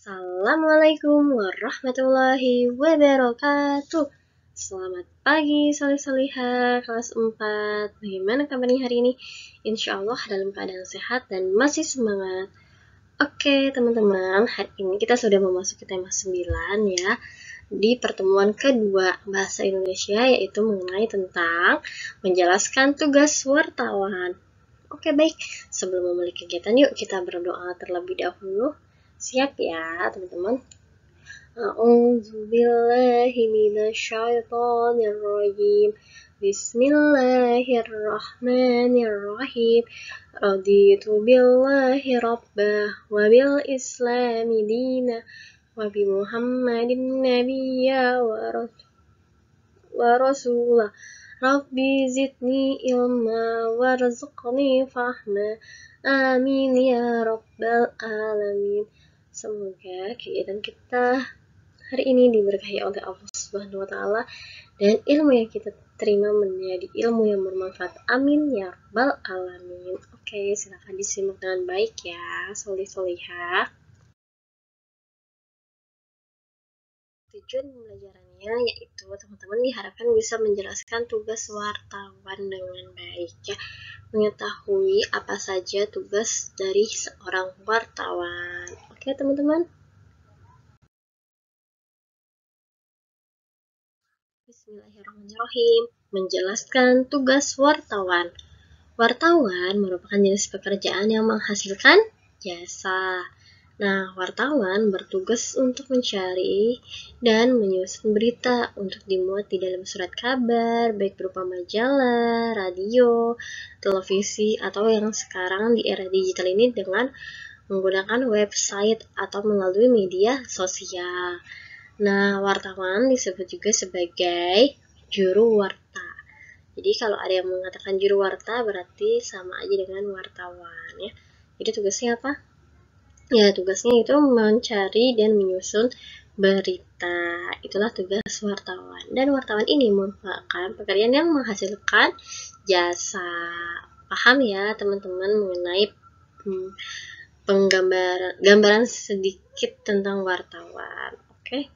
Assalamualaikum warahmatullahi wabarakatuh. Selamat pagi solih-solihah kelas 4. Bagaimana kabarnya hari ini? Insya Allah dalam keadaan sehat dan masih semangat. Oke teman-teman, hari ini kita sudah memasuki tema 9 ya. Di pertemuan kedua bahasa Indonesia, yaitu mengenai tentang menjelaskan tugas wartawan. Oke baik, sebelum memulai kegiatan yuk kita berdoa terlebih dahulu. Siap ya teman-teman. A'udzu billahi minasyaitonir rajim. Bismillahirrahmanirrahim. Raditu billahi rabbah wa bil islami dina wa bi Muhammadin nabiyya wa rasulah. Rabbi zidni ilma warzuqni fahma. Amin ya rabbal alamin. Semoga kegiatan kita hari ini diberkahi oleh Allah Subhanahu wa taala dan ilmu yang kita terima menjadi ilmu yang bermanfaat. Amin ya rabbal alamin. Oke, silakan disimak dengan baik ya, solih-solihah. Tujuan pembelajarannya yaitu teman-teman diharapkan bisa menjelaskan tugas wartawan dengan baik ya, mengetahui apa saja tugas dari seorang wartawan. Oke teman-teman. Bismillahirrahmanirrahim. Menjelaskan tugas wartawan. Wartawan merupakan jenis pekerjaan yang menghasilkan jasa. Nah, wartawan bertugas untuk mencari dan menyusun berita untuk dimuat di dalam surat kabar, baik berupa majalah, radio, televisi, atau yang sekarang di era digital ini dengan menggunakan website atau melalui media sosial. Nah, wartawan disebut juga sebagai juru warta. Jadi kalau ada yang mengatakan juru warta berarti sama aja dengan wartawan ya. Jadi tugasnya apa? Ya, tugasnya itu mencari dan menyusun berita. Itulah tugas wartawan. Dan wartawan ini merupakan pekerjaan yang menghasilkan jasa. Paham ya teman-teman mengenai gambaran sedikit tentang wartawan. Oke.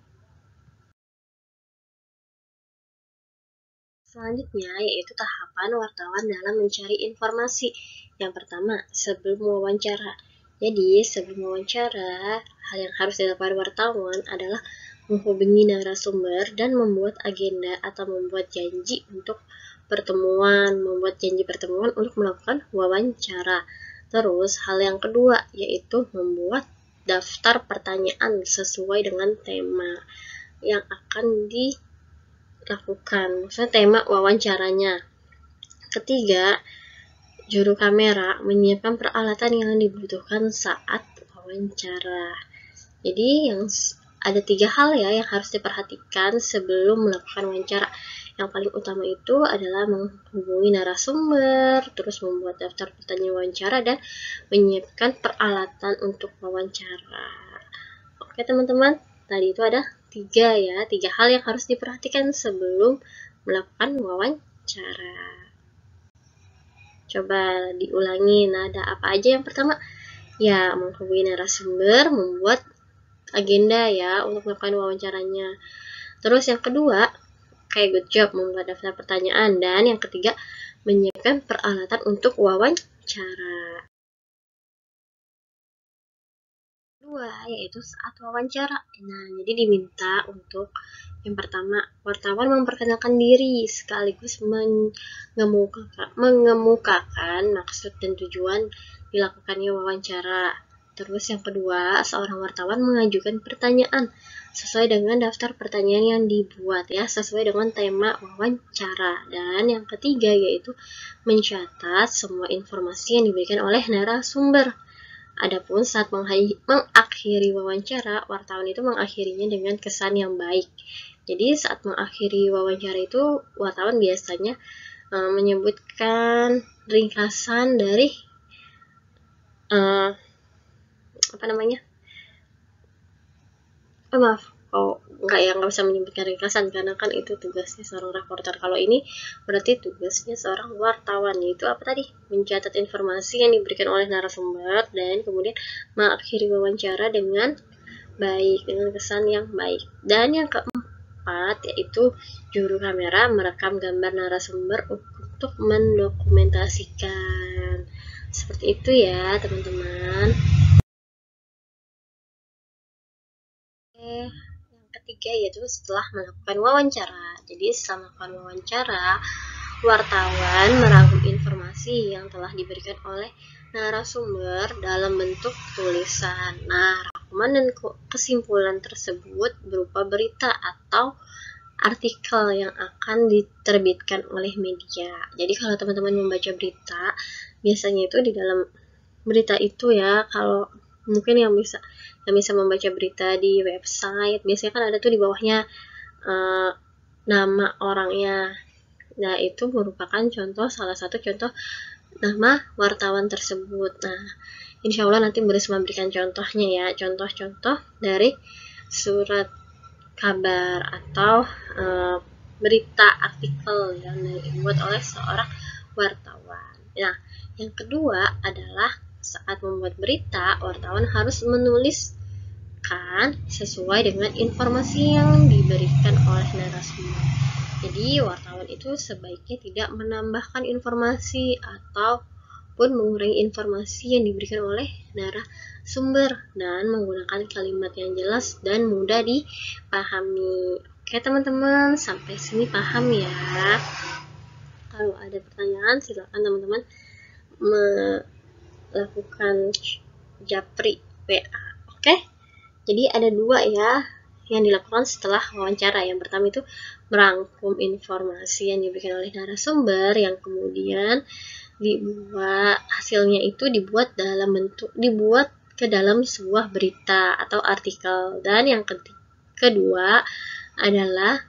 Selanjutnya yaitu tahapan wartawan dalam mencari informasi. Yang pertama, sebelum wawancara. Jadi, sebelum wawancara, hal yang harus dilakukan wartawan adalah menghubungi narasumber dan membuat agenda atau membuat janji untuk pertemuan, untuk melakukan wawancara. Terus, hal yang kedua yaitu membuat daftar pertanyaan sesuai dengan tema yang akan dilakukan, maksudnya tema wawancaranya. Ketiga, juru kamera menyiapkan peralatan yang dibutuhkan saat wawancara. Jadi ada 3 hal ya yang harus diperhatikan sebelum melakukan wawancara. Yang paling utama itu adalah menghubungi narasumber, terus membuat daftar pertanyaan wawancara, dan menyiapkan peralatan untuk wawancara. Oke teman-teman, tadi itu ada 3 hal yang harus diperhatikan sebelum melakukan wawancara. Coba diulangi, ada apa aja? Yang pertama, ya menghubungi narasumber, membuat agenda ya untuk melakukan wawancaranya. Terus yang kedua, kayak good job, membuat daftar pertanyaan. Dan yang ketiga, menyiapkan peralatan untuk wawancara. Kedua, yaitu saat wawancara. Nah, jadi diminta untuk yang pertama, wartawan memperkenalkan diri sekaligus mengemukakan maksud dan tujuan dilakukannya wawancara. Terus yang kedua, seorang wartawan mengajukan pertanyaan sesuai dengan daftar pertanyaan yang dibuat ya, sesuai dengan tema wawancara. Dan yang ketiga yaitu mencatat semua informasi yang diberikan oleh narasumber. Adapun saat mengakhiri wawancara, wartawan itu mengakhirinya dengan kesan yang baik. Jadi saat mengakhiri wawancara itu, wartawan biasanya menyebutkan ringkasan dari nggak bisa menyebutkan ringkasan karena kan itu tugasnya seorang reporter. Kalau ini berarti tugasnya seorang wartawan, yaitu apa tadi? Mencatat informasi yang diberikan oleh narasumber dan kemudian mengakhiri wawancara dengan baik, dengan kesan yang baik. Dan yang keempat yaitu juru kamera merekam gambar narasumber untuk mendokumentasikan. Seperti itu ya teman-teman. Yang ketiga yaitu setelah melakukan wawancara. Jadi setelah melakukan wawancara, wartawan merangkum informasi yang telah diberikan oleh narasumber dalam bentuk tulisan. Nah, rangkuman dan kesimpulan tersebut berupa berita atau artikel yang akan diterbitkan oleh media. Jadi kalau teman-teman membaca berita, biasanya itu di dalam berita itu ya, kalau mungkin yang bisa membaca berita di website, biasanya kan ada tuh di bawahnya nama orangnya. Nah, itu merupakan salah satu contoh nama wartawan tersebut. Nah, insya Allah nanti Buris memberikan contohnya ya, contoh-contoh dari surat kabar atau berita artikel yang dibuat oleh seorang wartawan. Nah, yang kedua adalah saat membuat berita, wartawan harus menuliskan sesuai dengan informasi yang diberikan oleh narasumber. Jadi, wartawan itu sebaiknya tidak menambahkan informasi ataupun mengurangi informasi yang diberikan oleh narasumber dan menggunakan kalimat yang jelas dan mudah dipahami. Oke teman-teman, sampai sini paham ya. Kalau ada pertanyaan, silakan teman-teman melakukan japri WA. Oke? Jadi ada dua ya yang dilakukan setelah wawancara. Yang pertama itu merangkum informasi yang diberikan oleh narasumber, yang kemudian hasilnya itu dibuat ke dalam sebuah berita atau artikel. Dan yang kedua adalah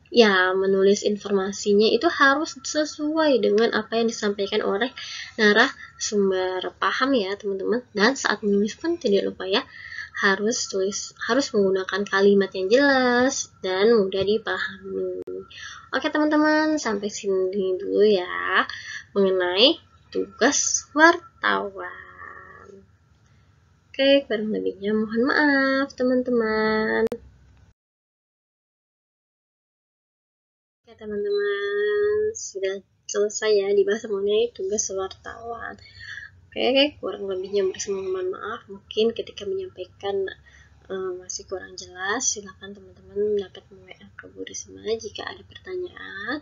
ya menulis informasinya itu harus sesuai dengan apa yang disampaikan oleh narasumber. Paham ya teman-teman? Dan saat menulis pun tidak lupa ya, harus menggunakan kalimat yang jelas dan mudah dipahami. Oke teman-teman, sampai sini dulu ya mengenai tugas wartawan. Oke, kurang lebihnya mohon maaf teman-teman. Oke teman-teman, sudah selesai ya dibahas mengenai tugas wartawan. Oke, kurang lebihnya mohon maaf, mungkin ketika menyampaikan masih kurang jelas, silakan teman-teman dapat WA ke Bu Risma jika ada pertanyaan.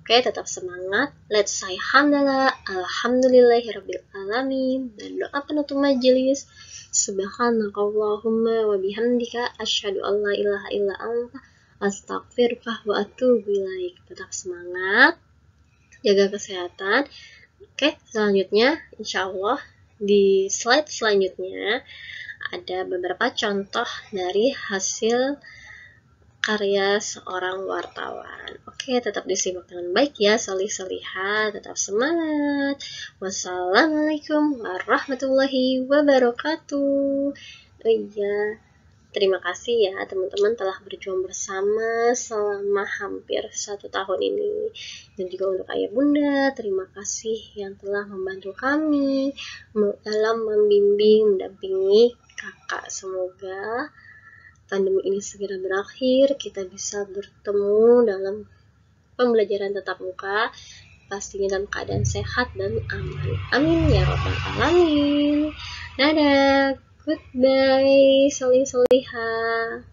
Oke, tetap semangat. Let's say alhamdulillahirabbil alamin, dan doa penutup majelis. Subhanakallahumma wa bihamdika asyhadu an la ilaha illa anta astaghfiruka wa atubu ilaik. Tetap semangat, jaga kesehatan. Oke, selanjutnya insya Allah di slide selanjutnya ada beberapa contoh dari hasil karya seorang wartawan. Oke, tetap disimak dengan baik ya, solih-solihah, tetap semangat. Wassalamualaikum warahmatullahi wabarakatuh. Oh iya, terima kasih ya teman-teman telah berjuang bersama selama hampir 1 tahun ini. Dan juga untuk ayah bunda, terima kasih yang telah membantu kami dalam membimbing, mendampingi kakak. Semoga pandemi ini segera berakhir, kita bisa bertemu dalam pembelajaran tatap muka, pastinya dalam keadaan sehat dan aman. Amin ya rabbal alamin. Dadah, goodbye, solih-solihah.